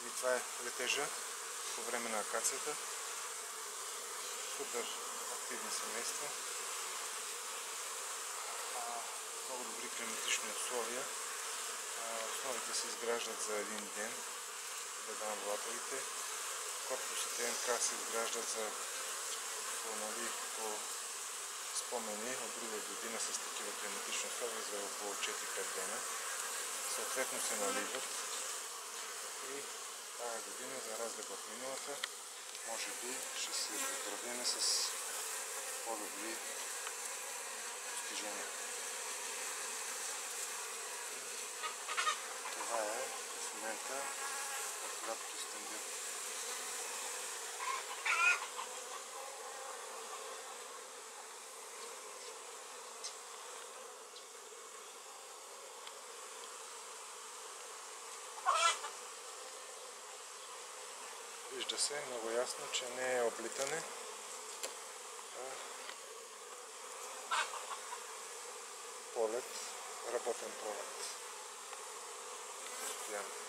И това е летежа по време на акацията. Супер активни семейства. Много добри климатични условия. Основите се изграждат за един ден, предавателите. Корпусите МК се изграждат по спомени от друга година с такива климатични условия за около 4-5 дена. Съответно се наливат и тази година, за разлика от миналата, може би ще се поздравим с по-добри постижения. Това е в момента от краткото стендир. Вижда се много ясно, че не е облитане, а полет, работен полет. Постоянно.